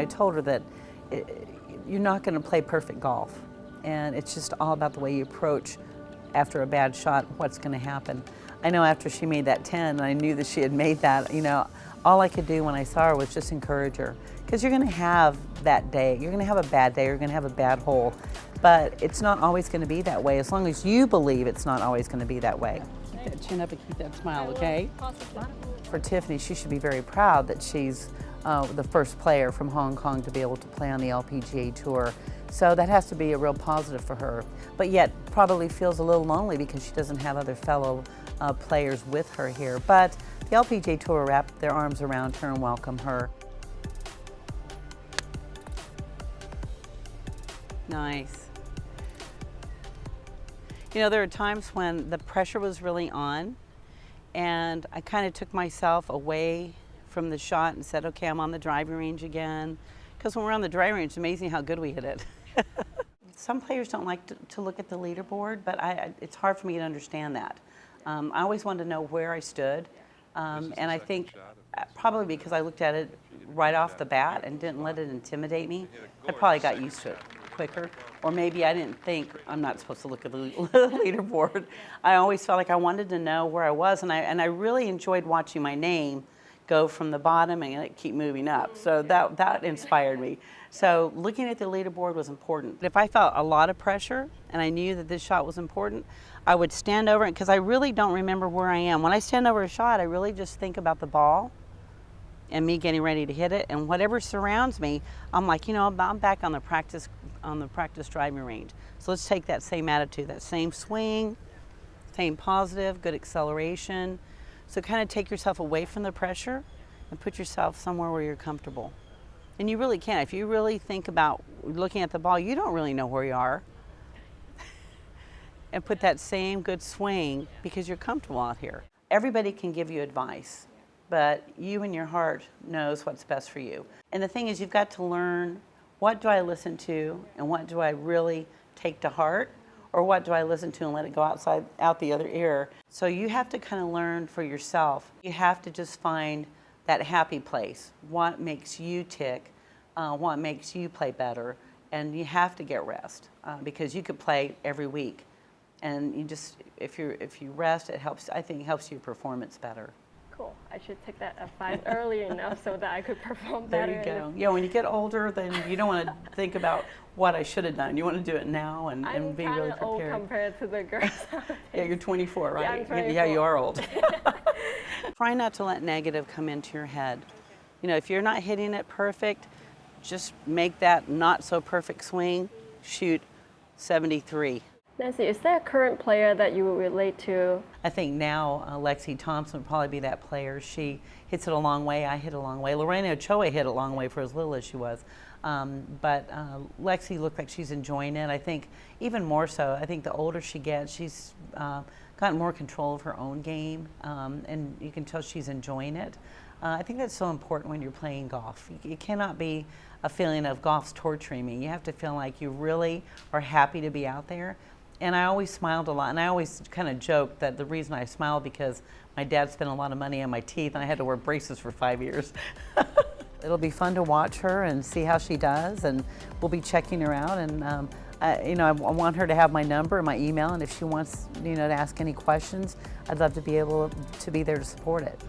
I told her that you're not going to play perfect golf, and it's just all about the way you approach after a bad shot, what's going to happen. I know after she made that 10, and I knew that she had made that, you know, all I could do when I saw her was just encourage her. Because you're going to have that day, you're going to have a bad day, you're going to have a bad hole, but it's not always going to be that way, as long as you believe it's not always going to be that way. Keep that chin up and keep that smile, okay? For Tiffany, she should be very proud that she's the first player from Hong Kong to be able to play on the LPGA Tour. So that has to be a real positive for her. But yet probably feels a little lonely because she doesn't have other fellow players with her here. But the LPGA Tour wrapped their arms around her and welcomed her. Nice. You know, there are times when the pressure was really on, and I kind of took myself away from the shot and said, okay, I'm on the driving range again. Because when we're on the driving range, it's amazing how good we hit it. Some players don't like to look at the leaderboard, but it's hard for me to understand that. I always wanted to know where I stood, and I think probably because I looked at it right off the bat and didn't let it intimidate me, I probably got used to it quicker. Or maybe I didn't think I'm not supposed to look at the leaderboard. I always felt like I wanted to know where I was, and I really enjoyed watching my name go from the bottom and keep moving up. So that inspired me. So looking at the leaderboard was important. If I felt a lot of pressure and I knew that this shot was important, I would stand over it, because I really don't remember where I am. When I stand over a shot, I really just think about the ball and me getting ready to hit it, and whatever surrounds me, I'm like, you know, I'm back on the practice driving range. So let's take that same attitude, that same swing, same positive, good acceleration. So kind of take yourself away from the pressure and put yourself somewhere where you're comfortable. And you really can. If you really think about looking at the ball, you don't really know where you are. And put that same good swing because you're comfortable out here. Everybody can give you advice, but you in your heart knows what's best for you. And the thing is, you've got to learn, what do I listen to and what do I really take to heart? Or what do I listen to and let it go out the other ear? So you have to kind of learn for yourself. You have to just find that happy place. What makes you tick? What makes you play better? And you have to get rest because you could play every week, and you just if you rest, it helps. I think it helps your performance better. Cool. I should take that advice early enough so that I could perform better. There you go. Yeah, when you get older, then you don't want to think about what I should have done. You want to do it now and be really prepared. I'm kind of old compared to the girls. Yeah, you're 24, right? Yeah, I'm 24. Yeah, you are old. Try not to let negative come into your head. You know, if you're not hitting it perfect, just make that not so perfect swing, shoot 73. Nancy, is there a current player that you would relate to? I think now Lexi Thompson would probably be that player. She hits it a long way. I hit a long way. Lorena Ochoa hit a long way for as little as she was. But Lexi looked like she's enjoying it. I think even more so, I think the older she gets, she's gotten more control of her own game, and you can tell she's enjoying it. I think that's so important when you're playing golf. It cannot be a feeling of golf's torturing me. You have to feel like you really are happy to be out there. And I always smiled a lot, and I always kind of joked that the reason I smiled because my dad spent a lot of money on my teeth, and I had to wear braces for 5 years. It'll be fun to watch her and see how she does, and we'll be checking her out. And you know, I want her to have my number and my email, and if she wants, you know, to ask any questions, I'd love to be able to be there to support it.